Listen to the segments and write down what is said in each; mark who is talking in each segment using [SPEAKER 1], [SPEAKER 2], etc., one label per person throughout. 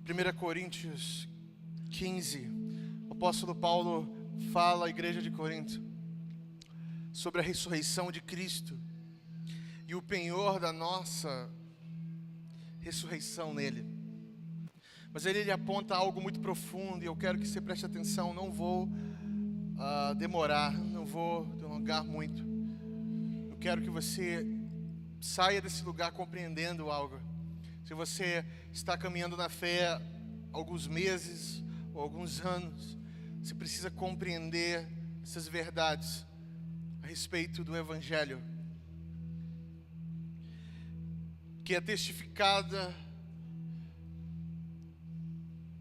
[SPEAKER 1] 1 Coríntios 15, o apóstolo Paulo fala à igreja de Corinto sobre a ressurreição de Cristo e o penhor da nossa ressurreição nele. Mas ele aponta algo muito profundo e eu quero que você preste atenção. Não vou demorar, não vou delongar muito. Eu quero que você saia desse lugar compreendendo algo. Se você está caminhando na fé alguns meses ou alguns anos, você precisa compreender essas verdades a respeito do Evangelho, que é testificada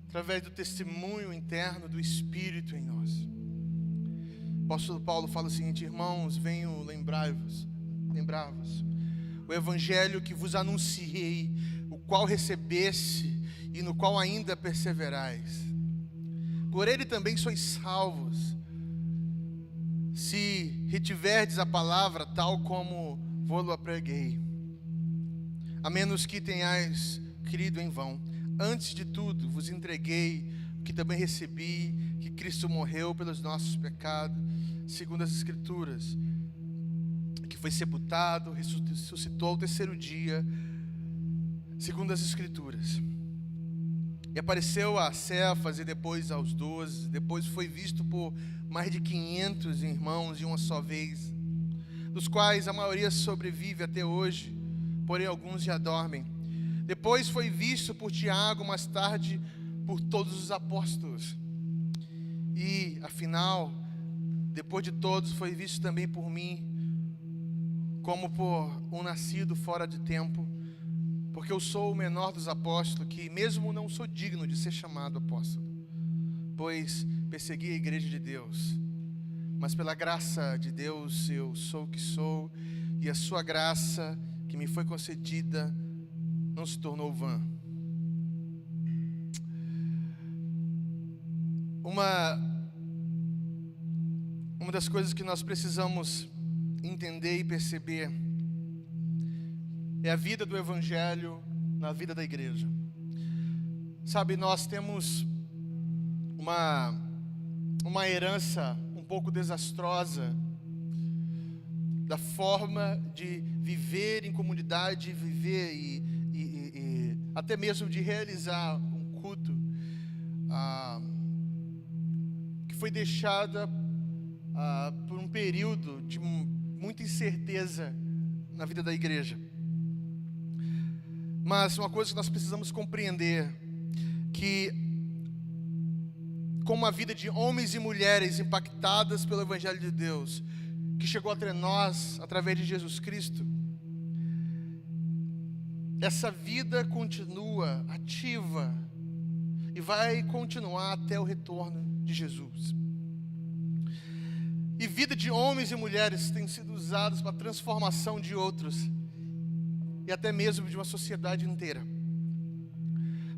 [SPEAKER 1] através do testemunho interno do Espírito em nós. O apóstolo Paulo fala o seguinte: irmãos, venho lembrar-vos o Evangelho que vos anunciei, o qual recebeste e no qual ainda perseverais. Por ele também sois salvos, se retiverdes a palavra tal como vou-la preguei, a menos que tenhais crido em vão. Antes de tudo vos entreguei o que também recebi, que Cristo morreu pelos nossos pecados, segundo as Escrituras, que foi sepultado, ressuscitou ao terceiro dia, segundo as Escrituras, e apareceu a Cefas e depois aos 12, depois foi visto por mais de 500 irmãos de uma só vez, dos quais a maioria sobrevive até hoje, porém alguns já dormem. Depois foi visto por Tiago, mais tarde por todos os apóstolos, e afinal, depois de todos, foi visto também por mim, como por um nascido fora de tempo, porque eu sou o menor dos apóstolos, que mesmo não sou digno de ser chamado apóstolo, pois persegui a igreja de Deus, mas pela graça de Deus eu sou o que sou, e a sua graça que me foi concedida não se tornou vã. Uma das coisas que nós precisamos entender e perceber é a vida do Evangelho na vida da igreja. Sabe, nós temos uma herança um pouco desastrosa da forma de viver em comunidade, viver e até mesmo de realizar um culto que foi deixada por um período de muita incerteza na vida da igreja. Mas uma coisa que nós precisamos compreender, que como a vida de homens e mulheres impactadas pelo Evangelho de Deus, que chegou até nós através de Jesus Cristo, essa vida continua ativa e vai continuar até o retorno de Jesus. E vida de homens e mulheres tem sido usadas para a transformação de outros e até mesmo de uma sociedade inteira,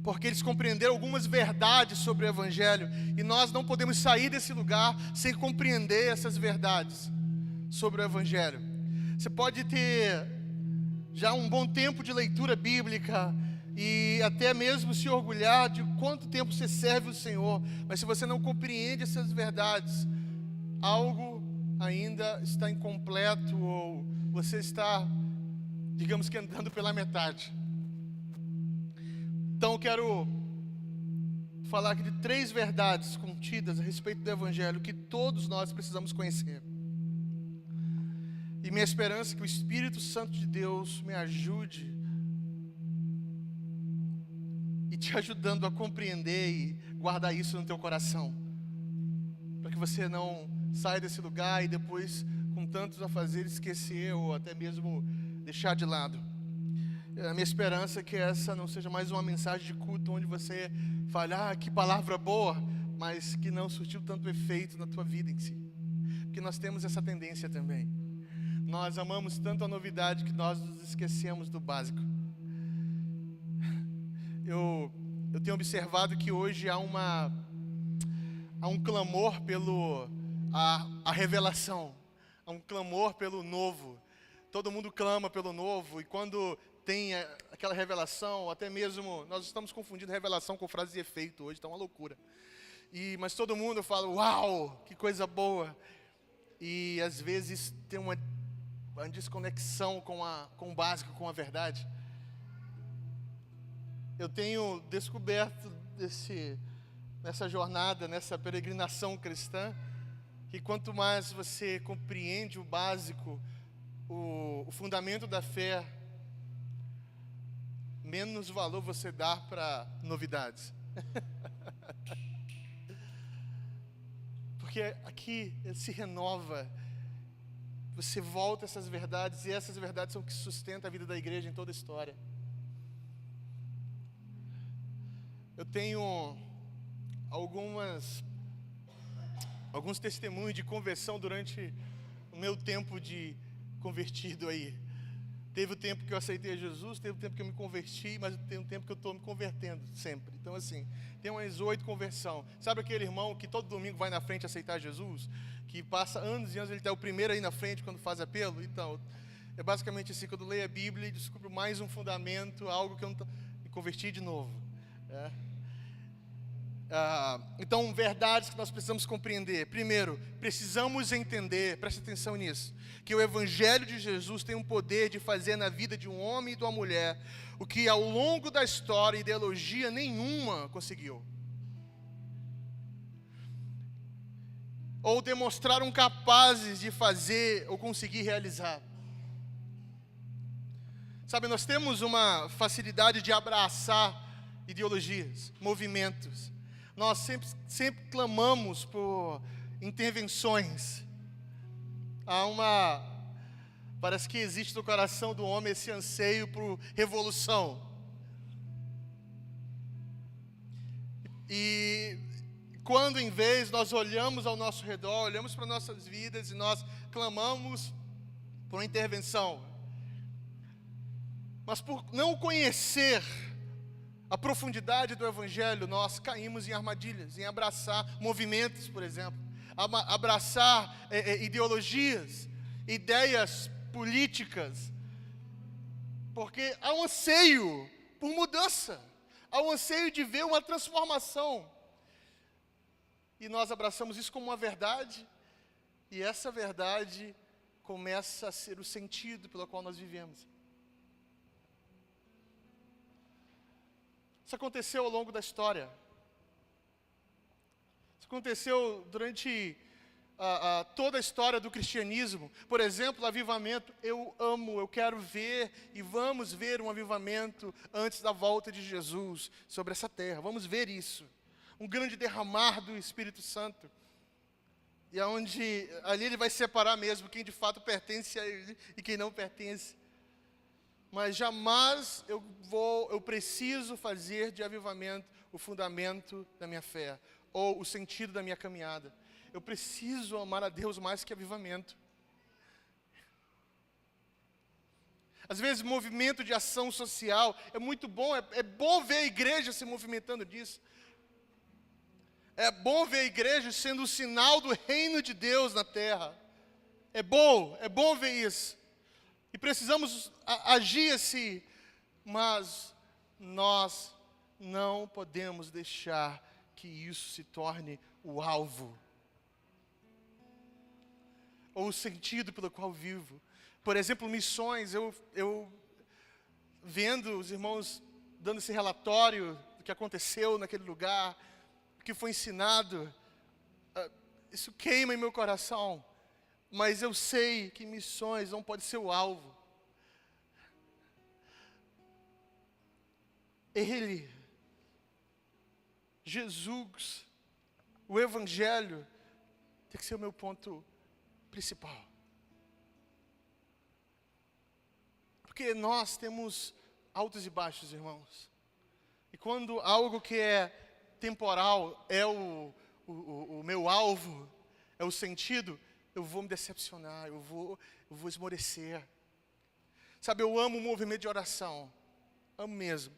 [SPEAKER 1] porque eles compreenderam algumas verdades sobre o Evangelho, e nós não podemos sair desse lugar sem compreender essas verdades sobre o Evangelho. Você pode ter já um bom tempo de leitura bíblica e até mesmo se orgulhar de quanto tempo você serve o Senhor, mas se você não compreende essas verdades, algo ainda está incompleto, ou você está, digamos que, andando pela metade. Então eu quero falar aqui de 3 verdades contidas a respeito do Evangelho que todos nós precisamos conhecer. E minha esperança é que o Espírito Santo de Deus me ajude e te ajudando a compreender e guardar isso no teu coração, para que você não saia desse lugar e depois, com tantos a fazer, esquecer ou até mesmo deixar de lado. A minha esperança é que essa não seja mais uma mensagem de culto onde você fala, que palavra boa, mas que não surtiu tanto efeito na tua vida em si. Porque nós temos essa tendência também. Nós amamos tanto a novidade que nós nos esquecemos do básico. Eu tenho observado que hoje há um clamor a revelação, há um clamor pelo novo. Todo mundo clama pelo novo, e quando tem aquela revelação, até mesmo, nós estamos confundindo revelação com frase de efeito hoje, está uma loucura. Mas todo mundo fala, uau, que coisa boa. E às vezes tem uma desconexão com o básico, com a verdade. Eu tenho descoberto nessa jornada, nessa peregrinação cristã, que quanto mais você compreende o básico, o fundamento da fé, menos valor você dá para novidades. Porque aqui se renova, você volta a essas verdades, e essas verdades são o que sustentam a vida da igreja em toda a história. Eu tenho alguns testemunhos de conversão durante o meu tempo de convertido aí. Teve o tempo que eu aceitei Jesus, teve o tempo que eu me converti, mas tem um tempo que eu estou me convertendo sempre. Então assim, tem umas 8 conversão. Sabe aquele irmão que todo domingo vai na frente aceitar Jesus? Que passa anos e anos, ele está o primeiro aí na frente quando faz apelo? Então, é basicamente assim, quando eu leio a Bíblia e descubro mais um fundamento, algo que eu não me converti de novo. Então, verdades que nós precisamos compreender. Primeiro, precisamos entender, preste atenção nisso, que o Evangelho de Jesus tem um poder de fazer na vida de um homem e de uma mulher o que ao longo da história, ideologia nenhuma conseguiu. Ou demonstraram capazes de fazer ou conseguir realizar. Sabe, nós temos uma facilidade de abraçar ideologias, movimentos. Nós sempre clamamos por intervenções. Parece que existe no coração do homem esse anseio por revolução. E quando em vez nós olhamos ao nosso redor, olhamos para nossas vidas e nós clamamos por uma intervenção. Mas por não conhecer a profundidade do Evangelho, nós caímos em armadilhas, em abraçar movimentos, por exemplo, abraçar ideologias, ideias políticas, porque há um anseio por mudança, há um anseio de ver uma transformação, e nós abraçamos isso como uma verdade, e essa verdade começa a ser o sentido pelo qual nós vivemos. Isso aconteceu ao longo da história. Isso aconteceu durante toda a história do cristianismo. Por exemplo, o avivamento. Eu quero ver e vamos ver um avivamento antes da volta de Jesus sobre essa terra. Vamos ver isso. Um grande derramar do Espírito Santo. E ali ele vai separar mesmo quem de fato pertence a ele e quem não pertence. Mas jamais eu preciso fazer de avivamento o fundamento da minha fé, ou o sentido da minha caminhada. Eu preciso amar a Deus mais que avivamento. Às vezes, movimento de ação social é muito bom, é bom ver a igreja se movimentando disso. É bom ver a igreja sendo o sinal do reino de Deus na terra. É bom ver isso. E precisamos agir assim, mas nós não podemos deixar que isso se torne o alvo, ou o sentido pelo qual vivo. Por exemplo, missões, eu vendo os irmãos dando esse relatório do que aconteceu naquele lugar, o que foi ensinado, isso queima em meu coração. Mas eu sei que missões não pode ser o alvo. Jesus, o Evangelho, tem que ser o meu ponto principal. Porque nós temos altos e baixos, irmãos. E quando algo que é temporal é o meu alvo, é o sentido, eu vou me decepcionar, eu vou esmorecer. Sabe, eu amo o movimento de oração. Amo mesmo.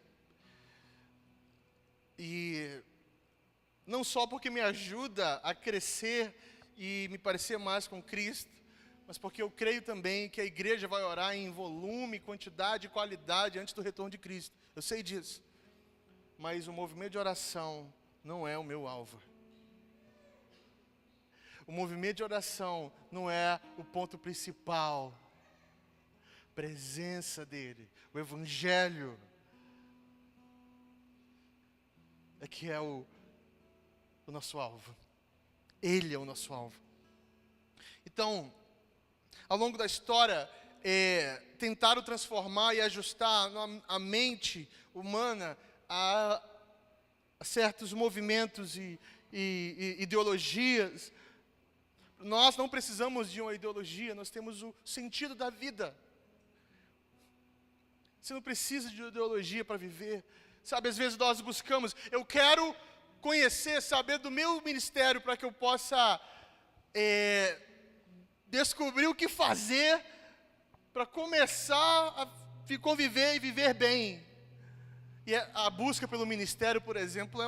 [SPEAKER 1] E não só porque me ajuda a crescer e me parecer mais com Cristo, mas porque eu creio também que a igreja vai orar em volume, quantidade e qualidade antes do retorno de Cristo. Eu sei disso. Mas o movimento de oração não é o meu alvo. O movimento de oração não é o ponto principal. A presença dele, o evangelho, é que é o nosso alvo. Ele é o nosso alvo. Então, ao longo da história, tentaram transformar e ajustar a mente humana a certos movimentos e ideologias. Nós não precisamos de uma ideologia, nós temos o sentido da vida. Você não precisa de ideologia para viver. Sabe, às vezes nós buscamos, eu quero conhecer, saber do meu ministério para que eu possa descobrir o que fazer para começar a conviver e viver bem. E a busca pelo ministério, por exemplo,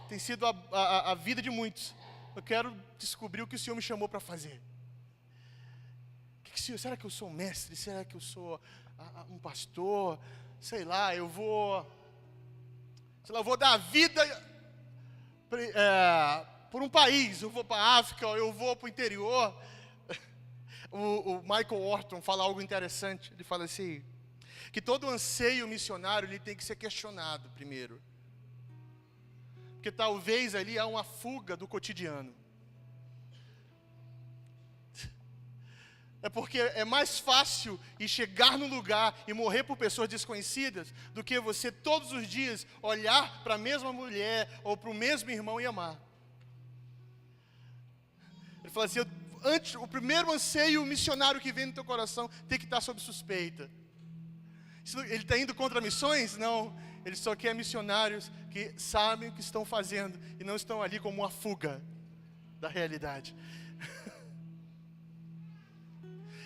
[SPEAKER 1] tem sido a vida de muitos. Eu quero descobrir o que o Senhor me chamou para fazer. Será que eu sou um mestre? Será que eu sou um pastor? Sei lá, eu vou dar a vida por um país. Eu vou para a África, eu vou para o interior. O Michael Orton fala algo interessante. Ele fala assim, que todo anseio missionário ele tem que ser questionado primeiro. Porque talvez ali há uma fuga do cotidiano. É porque é mais fácil ir chegar no lugar e morrer por pessoas desconhecidas do que você todos os dias olhar para a mesma mulher ou para o mesmo irmão e amar. Ele fala assim, o primeiro anseio missionário que vem no teu coração tem que estar sob suspeita. Ele está indo contra missões? Não. Ele só quer missionários que sabem o que estão fazendo e não estão ali como uma fuga da realidade.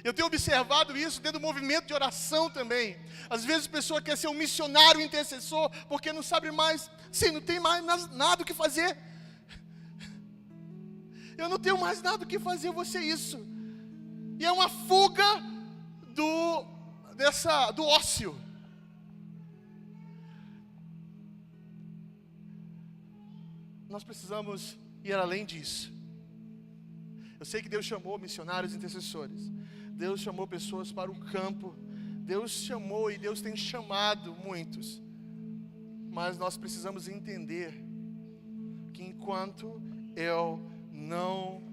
[SPEAKER 1] Eu tenho observado isso dentro do movimento de oração também. Às vezes a pessoa quer ser um missionário intercessor porque não sabe mais, não tem mais nada o que fazer. Eu não tenho mais nada o que fazer, eu vou ser isso. E é uma fuga do ócio. Nós precisamos ir além disso. Eu sei que Deus chamou missionários e intercessores. Deus chamou pessoas para o campo. Deus chamou e Deus tem chamado muitos. Mas nós precisamos entender que enquanto eu não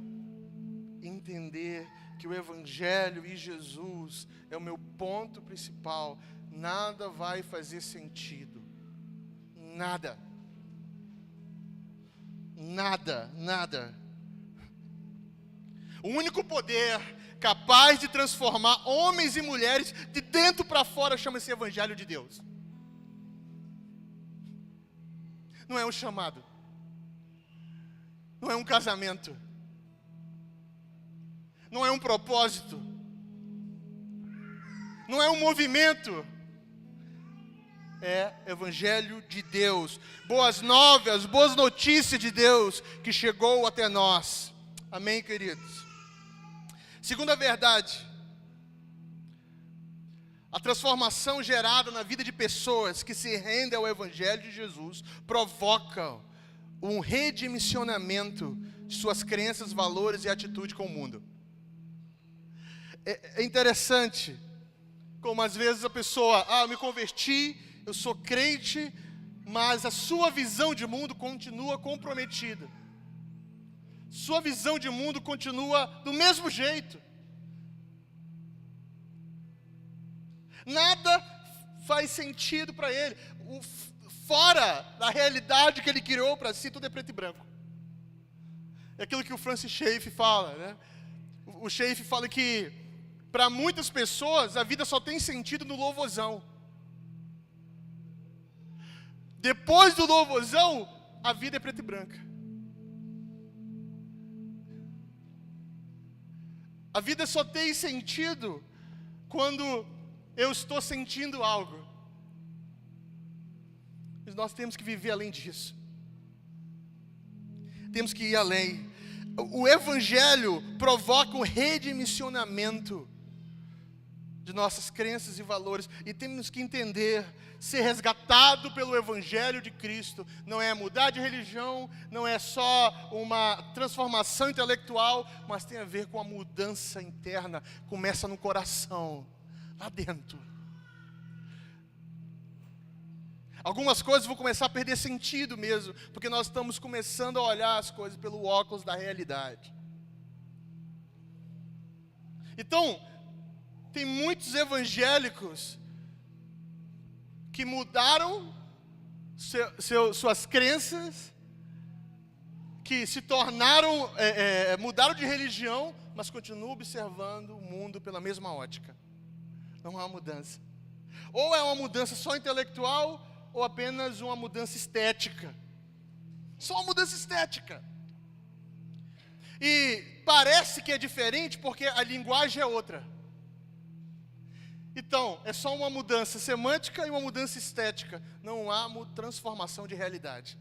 [SPEAKER 1] entender que o Evangelho e Jesus é o meu ponto principal, nada vai fazer sentido. Nada. Nada. O único poder capaz de transformar homens e mulheres de dentro para fora chama-se Evangelho de Deus. Não é um chamado. Não é um casamento. Não é um propósito. Não é um movimento. É Evangelho de Deus. Boas novas, boas notícias de Deus que chegou até nós. Amém, queridos? Segunda verdade, a transformação gerada na vida de pessoas que se rendem ao Evangelho de Jesus provoca um redimensionamento de suas crenças, valores e atitude com o mundo. É interessante como às vezes a pessoa, eu me converti, eu sou crente, mas a sua visão de mundo continua comprometida. Sua visão de mundo continua do mesmo jeito. Nada faz sentido para ele. Fora da realidade que ele criou para si, tudo é preto e branco. É aquilo que o Francis Schaeffer fala, né? O Schaeffer fala que para muitas pessoas a vida só tem sentido no louvorzão. Depois do louvorzão, a vida é preta e branca. A vida só tem sentido quando eu estou sentindo algo. Mas nós temos que viver além disso. Temos que ir além. O Evangelho provoca um redimensionamento de nossas crenças e valores, e temos que entender, ser resgatado pelo Evangelho de Cristo, não é mudar de religião, não é só uma transformação intelectual, mas tem a ver com a mudança interna, começa no coração, lá dentro. Algumas coisas vão começar a perder sentido mesmo, porque nós estamos começando a olhar as coisas pelo óculos da realidade. Então, tem muitos evangélicos que mudaram suas crenças, que se tornaram, mudaram de religião, mas continuam observando o mundo pela mesma ótica. Não há mudança. Ou é uma mudança só intelectual, ou apenas uma mudança estética. Só uma mudança estética. E parece que é diferente porque a linguagem é outra. Então, é só uma mudança semântica e uma mudança estética. Não há transformação de realidade.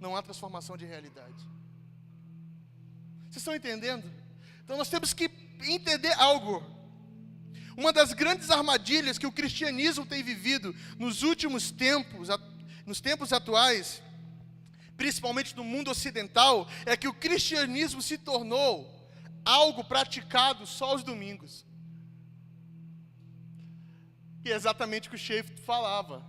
[SPEAKER 1] Não há transformação de realidade. Vocês estão entendendo? Então nós temos que entender algo. Uma das grandes armadilhas que o cristianismo tem vivido nos últimos tempos, nos tempos atuais, principalmente no mundo ocidental, é que o cristianismo se tornou algo praticado só aos domingos. E é exatamente o que o Schaefer falava.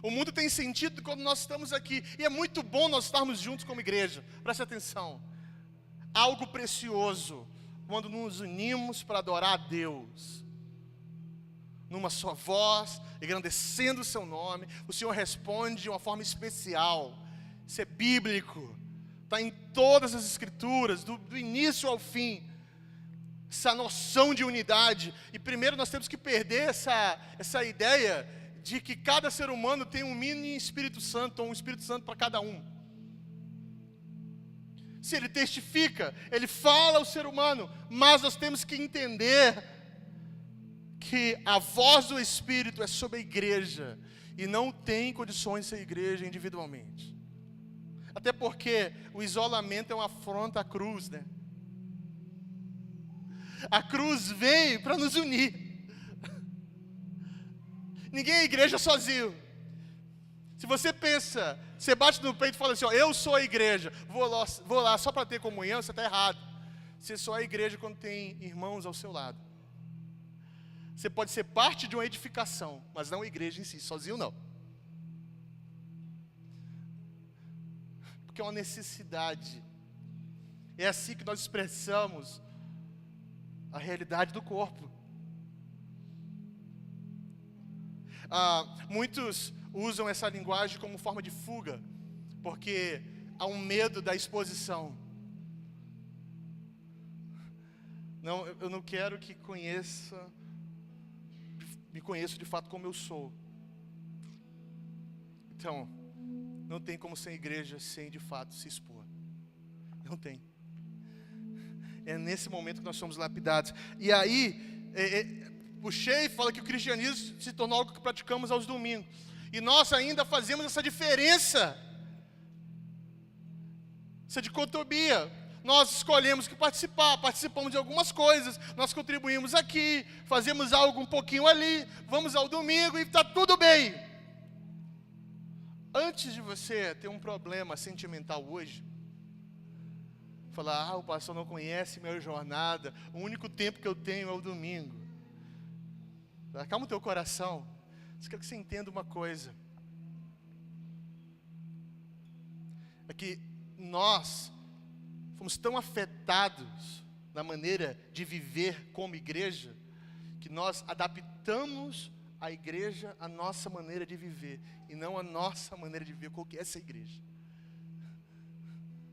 [SPEAKER 1] O mundo tem sentido quando nós estamos aqui. E é muito bom nós estarmos juntos como igreja. Preste atenção. Algo precioso quando nos unimos para adorar a Deus. Numa só voz, engrandecendo o seu nome. O Senhor responde de uma forma especial. Isso é bíblico. Está em todas as escrituras, do início ao fim. Essa noção de unidade. E primeiro nós temos que perder essa ideia de que cada ser humano tem um mini Espírito Santo, ou um Espírito Santo para cada um. Se ele testifica, ele fala ao ser humano, mas nós temos que entender que a voz do Espírito é sobre a igreja, e não tem condições de ser igreja individualmente. Até porque o isolamento é uma afronta à cruz, né? A cruz veio para nos unir. Ninguém é igreja sozinho. Se você pensa, você bate no peito e fala assim, ó, eu sou a igreja, vou lá só para ter comunhão, você está errado. Você só é a igreja quando tem irmãos ao seu lado. Você pode ser parte de uma edificação, mas não a igreja em si, sozinho não. Porque é uma necessidade. É assim que nós expressamos a realidade do corpo. Muitos usam essa linguagem como forma de fuga, porque há um medo da exposição. Não, eu não quero que me conheça de fato como eu sou. Então, não tem como ser igreja sem de fato se expor. Não tem. É nesse momento que nós somos lapidados. E aí, o Schaefer fala que o cristianismo se tornou algo que praticamos aos domingos. E nós ainda fazemos essa diferença, essa dicotomia. Nós escolhemos que participamos de algumas coisas, nós contribuímos aqui, fazemos algo um pouquinho ali, vamos ao domingo e está tudo bem. Antes de você ter um problema sentimental hoje, falar, o pastor não conhece minha jornada, o único tempo que eu tenho é o domingo. Acalma o teu coração. Eu quero que você entenda uma coisa. É que nós fomos tão afetados na maneira de viver como igreja, que nós adaptamos a igreja à nossa maneira de viver, e não a nossa maneira de viver. Qual que é essa igreja?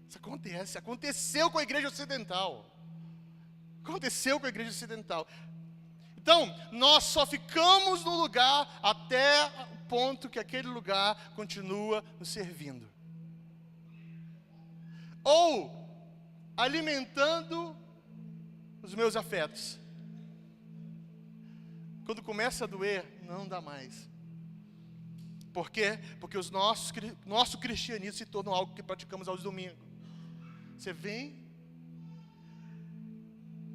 [SPEAKER 1] Isso aconteceu com a igreja ocidental. Aconteceu com a igreja ocidental. Então, nós só ficamos no lugar até o ponto que aquele lugar continua nos servindo. Ou alimentando os meus afetos. Quando começa a doer, não dá mais. Por quê? Porque nosso cristianismo se tornou algo que praticamos aos domingos. Você vem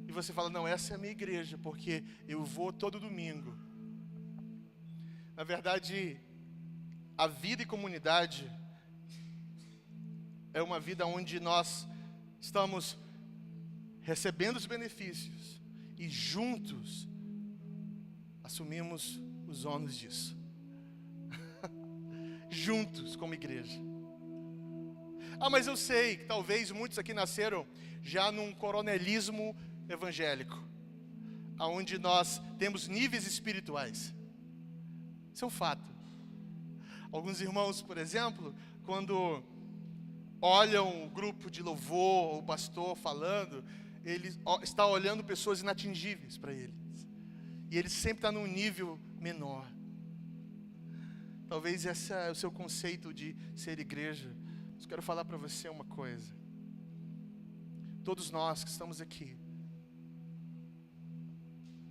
[SPEAKER 1] e você fala, não, essa é a minha igreja, porque eu vou todo domingo. Na verdade, a vida em comunidade é uma vida onde nós estamos recebendo os benefícios e juntos assumimos os ônus disso. Juntos como igreja. Mas eu sei que talvez muitos aqui nasceram já num coronelismo evangélico, onde nós temos níveis espirituais. Isso é um fato. Alguns irmãos, por exemplo, quando olham o grupo de louvor, o pastor falando, ele está olhando pessoas inatingíveis para eles. E ele sempre está num nível menor. Talvez esse é o seu conceito de ser igreja. Mas quero falar para você uma coisa. Todos nós que estamos aqui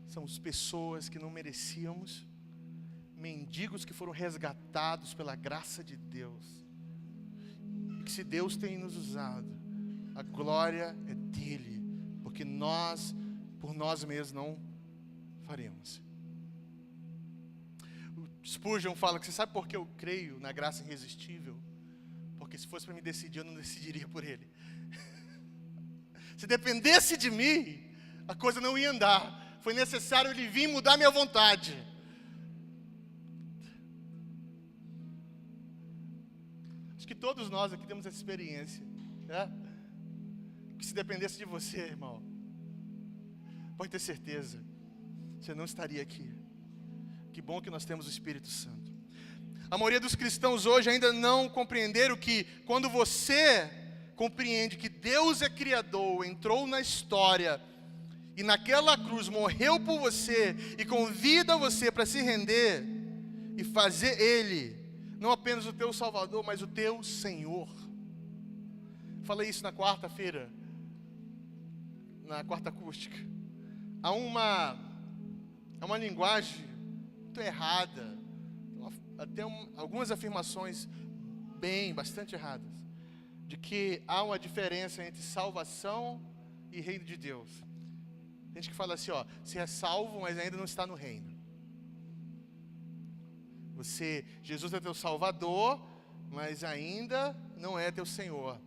[SPEAKER 1] somos pessoas que não merecíamos, mendigos que foram resgatados pela graça de Deus. E que se Deus tem nos usado, a glória é dele, porque nós, por nós mesmos, não faremos. Spurgeon fala que você sabe por que eu creio na graça irresistível? Porque se fosse para me decidir, eu não decidiria por ele. Se dependesse de mim, a coisa não ia andar. Foi necessário ele vir mudar minha vontade. Acho que todos nós aqui temos essa experiência, né? Que se dependesse de você, irmão, pode ter certeza, você não estaria aqui. Que bom que nós temos o Espírito Santo. A maioria dos cristãos hoje ainda não compreenderam que quando você compreende que Deus é Criador, entrou na história e naquela cruz morreu por você e convida você para se render e fazer Ele não apenas o teu Salvador, mas o teu Senhor. Falei isso na quarta-feira, na quarta acústica. Há uma linguagem muito errada, até algumas afirmações bastante erradas, de que há uma diferença entre salvação e reino de Deus. Tem gente que fala assim, você é salvo, mas ainda não está no reino. Jesus é teu Salvador, mas ainda não é teu Senhor.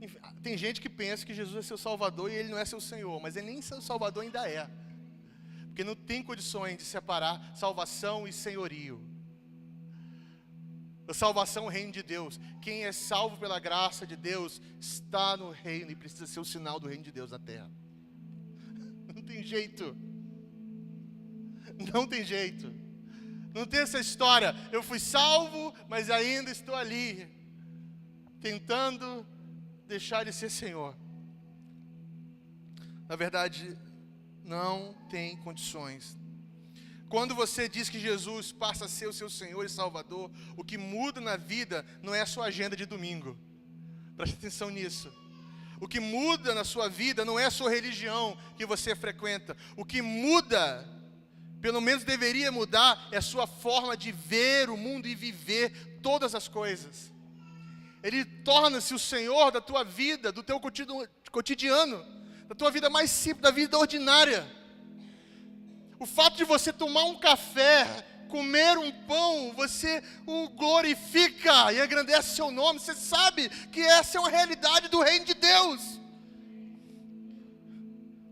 [SPEAKER 1] Enfim, tem gente que pensa que Jesus é seu Salvador e ele não é seu Senhor, mas ele nem seu Salvador ainda é. Porque não tem condições de separar salvação e senhorio. A salvação é o reino de Deus. Quem é salvo pela graça de Deus está no reino e precisa ser o sinal do reino de Deus na terra. Não tem jeito. Não tem jeito. Não tem essa história. Eu fui salvo, mas ainda estou ali, tentando deixar de ser Senhor. Na verdade, não tem condições. Quando você diz que Jesus passa a ser o seu Senhor e Salvador, o que muda na vida não é a sua agenda de domingo. Preste atenção nisso. O que muda na sua vida não é a sua religião que você frequenta. O que muda, pelo menos deveria mudar, é a sua forma de ver o mundo e viver todas as coisas. Ele torna-se o Senhor da tua vida, do teu cotidiano, da tua vida mais simples, da vida ordinária. O fato de você tomar um café, comer um pão, você o glorifica e engrandece seu nome. Você sabe que essa é uma realidade do reino de Deus.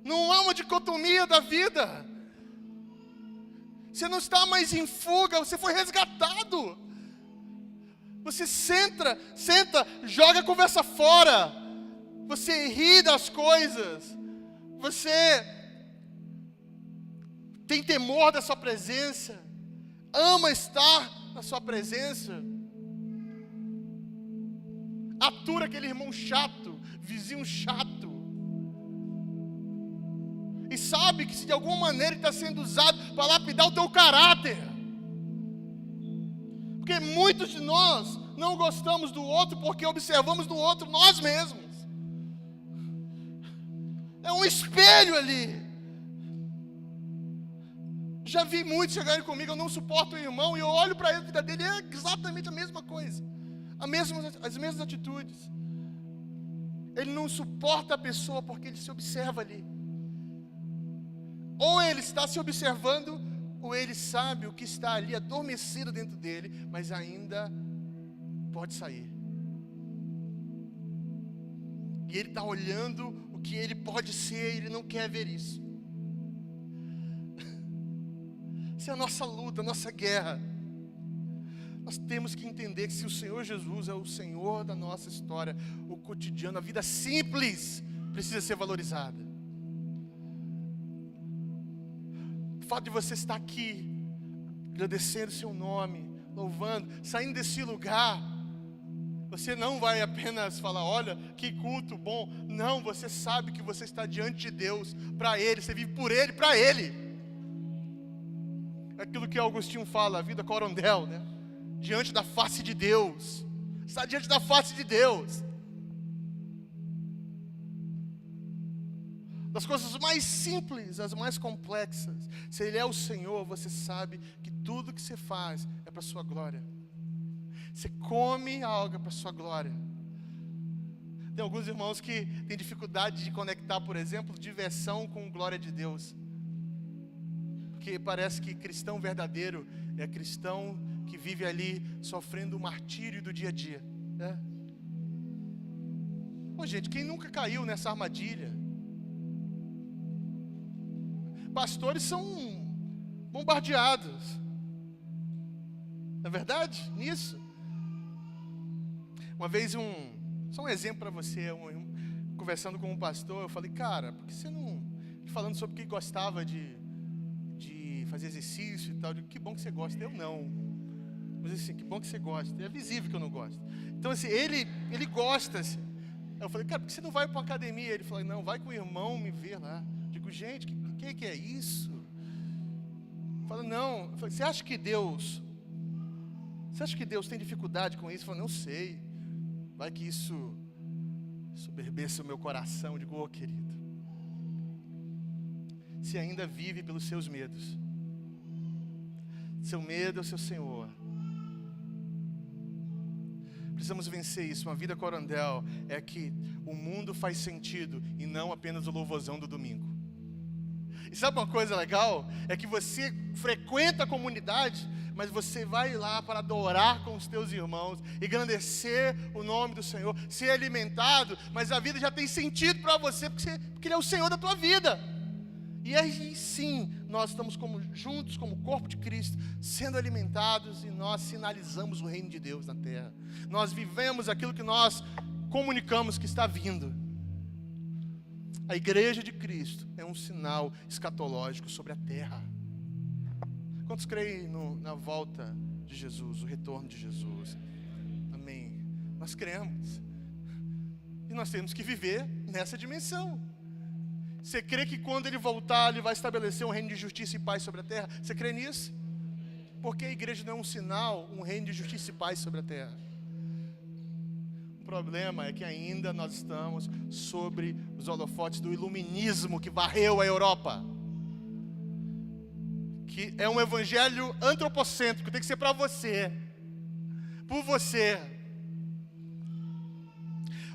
[SPEAKER 1] Não há uma dicotomia da vida. Você não está mais em fuga, você foi resgatado. Você senta, joga a conversa fora. Você ri das coisas. Você tem temor da sua presença. Ama estar na sua presença. Atura aquele irmão chato, vizinho chato. E sabe que se de alguma maneira ele está sendo usado para lapidar o teu caráter. Porque muitos de nós não gostamos do outro porque observamos no outro nós mesmos. É um espelho ali. Já vi muitos chegarem comigo, eu não suporto o irmão, e eu olho para ele, a vida dele é exatamente a mesma coisa, as mesmas atitudes. Ele não suporta a pessoa porque ele se observa ali. Ou ele está se observando, ou ele sabe o que está ali adormecido dentro dele, mas ainda pode sair. E ele está olhando o que ele pode ser, e ele não quer ver isso. Essa é a nossa luta, a nossa guerra. Nós temos que entender que se o Senhor Jesus é o Senhor da nossa história, o cotidiano, a vida simples precisa ser valorizada. O fato de você estar aqui, agradecendo o seu nome, louvando, saindo desse lugar, você não vai apenas falar, olha, que culto bom. Não, você sabe que você está diante de Deus, para Ele, você vive por Ele, para Ele. É aquilo que Agostinho fala, a vida corondel, né? Diante da face de Deus. Está diante da face de Deus. Das coisas mais simples, as mais complexas. Se Ele é o Senhor, você sabe que tudo que você faz é para a sua glória. Você come algo para a sua glória. Tem alguns irmãos que têm dificuldade de conectar, por exemplo, diversão com glória de Deus. Porque parece que cristão verdadeiro é cristão que vive ali sofrendo o martírio do dia a dia, né? Pô, gente, quem nunca caiu nessa armadilha? Pastores são bombardeados, não é verdade? Nisso. Uma vez só um exemplo para você, conversando com um pastor, eu falei, cara, por que você não, falando sobre o que gostava de fazer exercício e tal, eu digo, que bom que você gosta, eu não. Mas assim, que bom que você gosta. É visível que eu não gosto. Então assim, ele gosta assim. Eu falei, cara, por que você não vai para uma academia? Ele falou, não, vai com o irmão me ver lá. Eu digo, gente, que é isso? Eu falei, não. Eu falei, você acha que Deus tem dificuldade com isso? Eu falei, não sei. Vai que isso soberbeça o meu coração. Eu digo, querido, se ainda vive pelos seus medos, seu medo é o seu Senhor. Precisamos vencer isso. Uma vida corondel é que o mundo faz sentido e não apenas o louvorzão do domingo. E sabe uma coisa legal? É que você frequenta a comunidade, mas você vai lá para adorar com os teus irmãos, engrandecer o nome do Senhor, ser alimentado, mas a vida já tem sentido para você, porque Ele é o Senhor da tua vida. E aí sim, nós estamos juntos como corpo de Cristo, sendo alimentados, e nós sinalizamos o reino de Deus na terra. Nós vivemos aquilo que nós comunicamos que está vindo. A igreja de Cristo é um sinal escatológico sobre a terra. Quantos creem na volta de Jesus, o retorno de Jesus? Amém. Nós cremos. E nós temos que viver nessa dimensão. Você crê que quando Ele voltar, Ele vai estabelecer um reino de justiça e paz sobre a terra? Você crê nisso? Porque a igreja não é um sinal, um reino de justiça e paz sobre a terra. O problema é que ainda nós estamos sobre os holofotes do iluminismo que varreu a Europa. Que é um evangelho antropocêntrico, tem que ser para você, por você.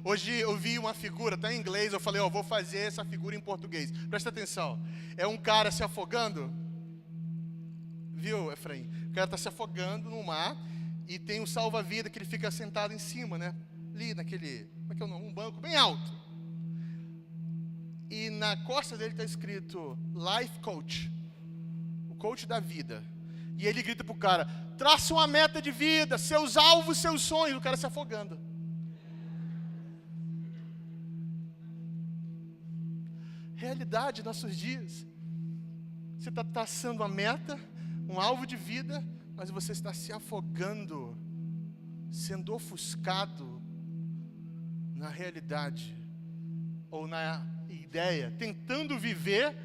[SPEAKER 1] Hoje eu vi uma figura, está em inglês, eu falei, vou fazer essa figura em português. Presta atenção, é um cara se afogando, viu, Efraim? O cara está se afogando no mar e tem um salva-vida que ele fica sentado em cima, né? Ali naquele, como é que é o nome? Um banco bem alto. E na costa dele está escrito, Life Coach, o coach da vida. E ele grita para o cara, traça uma meta de vida, seus alvos, seus sonhos, o cara se afogando. Realidade dos nossos dias. Você está traçando uma meta, um alvo de vida, mas você está se afogando, sendo ofuscado na realidade, ou na ideia, tentando viver,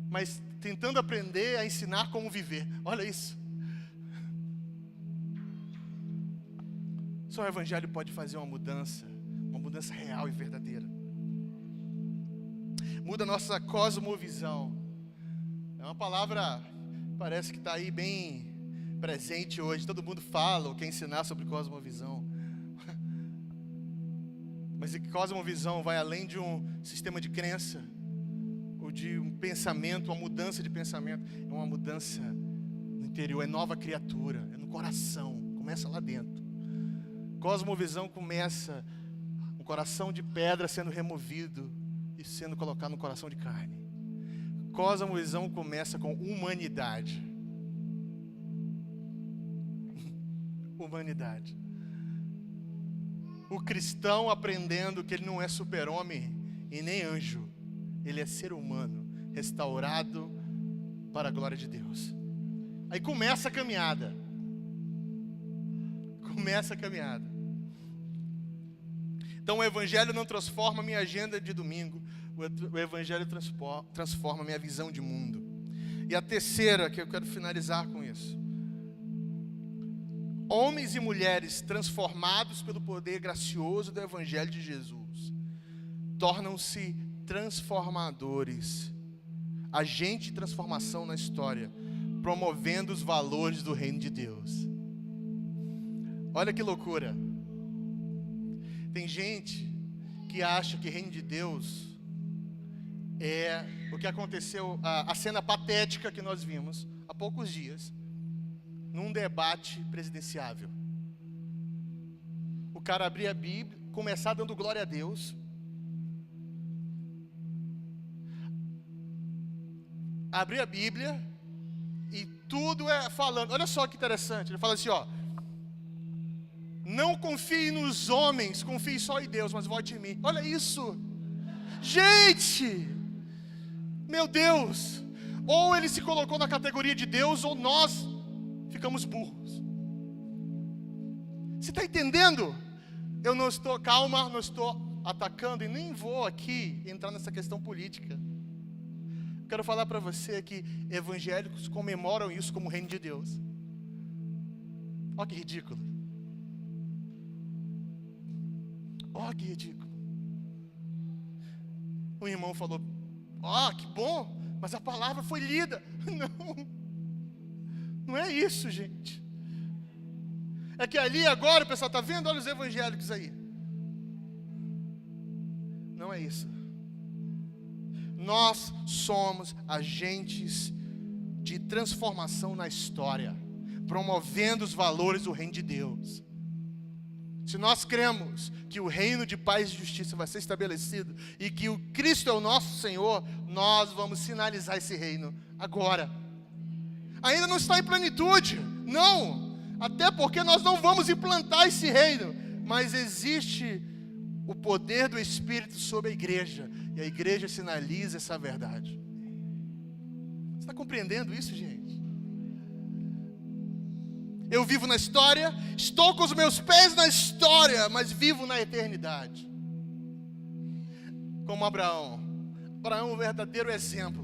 [SPEAKER 1] mas tentando aprender a ensinar como viver. Olha isso. Só o Evangelho pode fazer uma mudança real e verdadeira. Muda a nossa cosmovisão. É uma palavra parece que está aí bem presente hoje. Todo mundo fala ou quer ensinar sobre cosmovisão. Mas cosmovisão vai além de um sistema de crença, ou de um pensamento, uma mudança de pensamento. É uma mudança no interior, é nova criatura, é no coração, começa lá dentro. Cosmovisão começa um coração de pedra sendo removido e sendo colocado no coração de carne. Cosmovisão começa com humanidade. Humanidade. O cristão aprendendo que ele não é super-homem e nem anjo. Ele é ser humano, restaurado para a glória de Deus. Aí começa a caminhada. Começa a caminhada. Então o Evangelho não transforma a minha agenda de domingo. O Evangelho transforma a minha visão de mundo. E a terceira, que eu quero finalizar com isso. Homens e mulheres transformados pelo poder gracioso do Evangelho de Jesus tornam-se transformadores, agente de transformação na história, promovendo os valores do reino de Deus. Olha que loucura. Tem gente que acha que reino de Deus é o que aconteceu, a cena patética que nós vimos há poucos dias, num debate presidenciável. O cara abrir a Bíblia, começar dando glória a Deus, abrir a Bíblia e tudo é falando. Olha só que interessante, ele fala assim, ó: não confie nos homens, confie só em Deus, mas vote em mim. Olha isso, gente, meu Deus. Ou ele se colocou na categoria de Deus, ou nós ficamos burros. Você está entendendo? Eu não estou, calma, não estou atacando e nem vou aqui entrar nessa questão política. Quero falar para você que evangélicos comemoram isso como reino de Deus. Olha que ridículo. Olha que ridículo. Um irmão falou: que bom, mas a palavra foi lida. Não é isso, gente. É que ali agora o pessoal está vendo, olha os evangélicos aí. Não é isso. Nós somos agentes de transformação na história, promovendo os valores do reino de Deus. Se nós cremos que o reino de paz e justiça vai ser estabelecido e que o Cristo é o nosso Senhor, nós vamos sinalizar esse reino agora. Ainda não está em plenitude, não, até porque nós não vamos implantar esse reino, mas existe o poder do Espírito sobre a igreja, e a igreja sinaliza essa verdade. Você está compreendendo isso, gente? Eu vivo na história, estou com os meus pés na história, mas vivo na eternidade. Como Abraão. Abraão é um verdadeiro exemplo.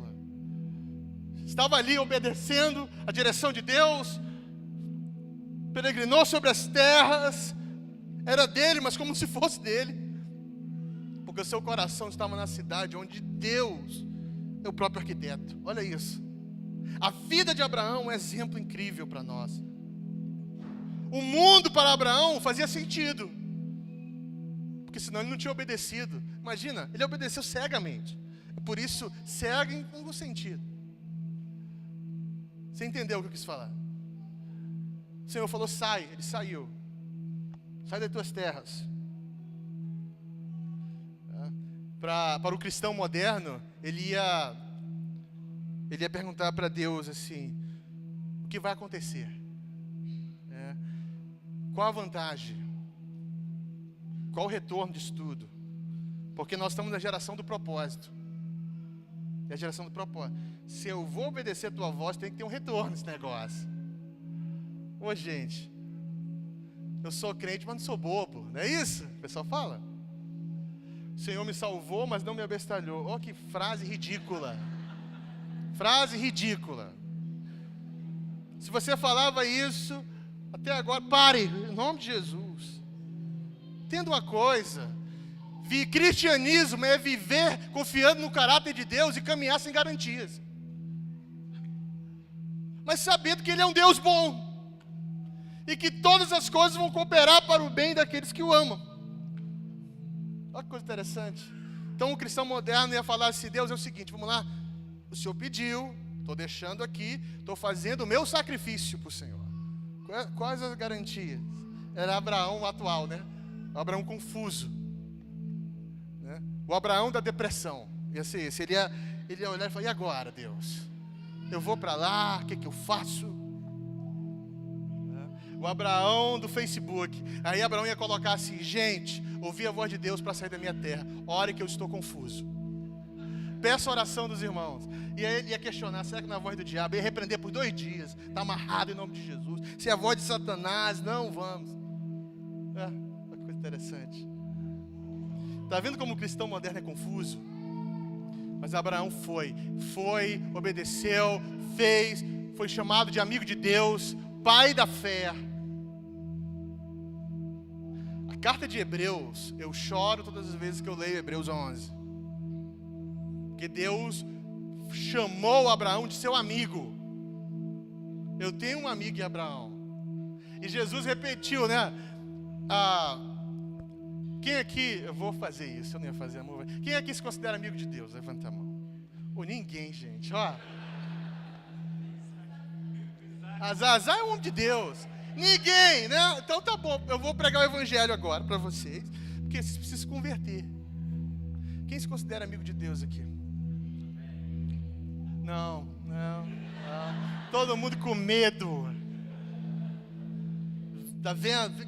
[SPEAKER 1] Estava ali obedecendo a direção de Deus, peregrinou sobre as terras, era dele, mas como se fosse dele, porque o seu coração estava na cidade onde Deus é o próprio arquiteto. Olha isso. A vida de Abraão é um exemplo incrível para nós. O mundo para Abraão fazia sentido, porque senão ele não tinha obedecido. Imagina, ele obedeceu cegamente. Por isso, cego em algum sentido. Você entendeu o que eu quis falar? O Senhor falou: sai, ele saiu. Sai das tuas terras. Para o cristão moderno, ele ia perguntar para Deus assim: o que vai acontecer? Qual a vantagem? Qual o retorno disso tudo? Porque nós estamos na geração do propósito. É a geração do propósito. Se eu vou obedecer a tua voz, tem que ter um retorno nesse negócio. Ô, gente, eu sou crente, mas não sou bobo. Não é isso? O pessoal fala. O Senhor me salvou, mas não me abestalhou. Oh, que frase ridícula. Frase ridícula. Se você falava isso até agora, pare, em nome de Jesus. Entenda uma coisa: cristianismo é viver confiando no caráter de Deus e caminhar sem garantias. mas sabendo que Ele é um Deus bom. E que todas as coisas vão cooperar para o bem daqueles que o amam. Olha que coisa interessante. Então o cristão moderno ia falar assim: Deus, é o seguinte, vamos lá. O Senhor pediu, estou deixando aqui, estou fazendo o meu sacrifício para o Senhor. Quais as garantias? Era Abraão atual, né? O Abraão confuso, né? O Abraão da depressão. Ia ser esse. Ele ia olhar e falar: e agora, Deus? Eu vou para lá, o que eu faço? O Abraão do Facebook. Aí Abraão ia colocar assim: gente, ouvi a voz de Deus para sair da minha terra. Ore que eu estou confuso. Peça a oração dos irmãos. E aí ele ia questionar: será que não é a voz do diabo? Ia repreender por 2 dias. Está amarrado em nome de Jesus. Se é a voz de Satanás, não vamos. Uma coisa interessante. Está vendo como o cristão moderno é confuso? Mas Abraão foi, obedeceu, fez, foi chamado de amigo de Deus, pai da fé. A carta de Hebreus, eu choro todas as vezes que eu leio Hebreus 11. Porque Deus chamou Abraão de seu amigo. Eu tenho um amigo em Abraão. E Jesus repetiu, né? Quem aqui, eu vou fazer isso, eu não ia fazer, amor. Quem aqui se considera amigo de Deus? Levanta a mão. Ou ninguém, gente, ó. Azazá é um homem de Deus. Ninguém, né? Então tá bom, eu vou pregar o evangelho agora para vocês, porque vocês precisam se converter. Quem se considera amigo de Deus aqui? Não. Todo mundo com medo. Tá vendo?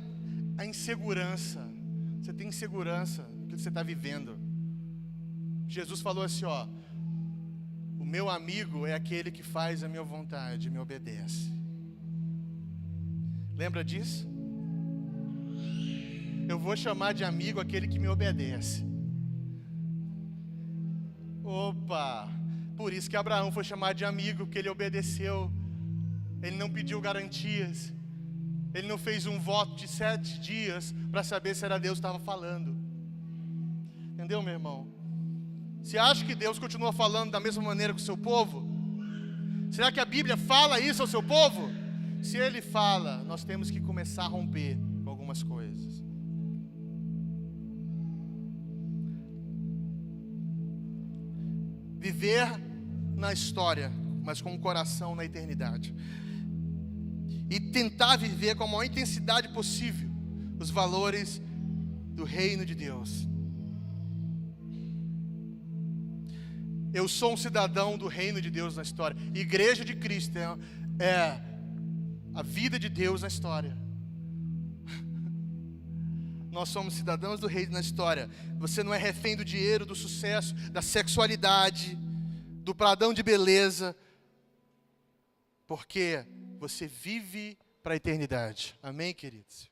[SPEAKER 1] A insegurança. Você tem insegurança no que você está vivendo. Jesus falou assim, ó: o meu amigo é aquele que faz a minha vontade, me obedece. Lembra disso? Eu vou chamar de amigo aquele que me obedece. Opa! Por isso que Abraão foi chamado de amigo, porque ele obedeceu. Ele não pediu garantias. Ele não fez um voto de 7 dias para saber se era Deus que estava falando. Entendeu, meu irmão? Você acha que Deus continua falando da mesma maneira com o seu povo? Será que a Bíblia fala isso ao seu povo? Se Ele fala, nós temos que começar a romper com algumas coisas. Viver na história, mas com o coração na eternidade. E tentar viver com a maior intensidade possível os valores do reino de Deus. Eu sou um cidadão do reino de Deus na história. Igreja de Cristo é a vida de Deus na história. Nós somos cidadãos do reino na história. Você não é refém do dinheiro, do sucesso, da sexualidade, do pradão de beleza, porque você vive para a eternidade. Amém, queridos?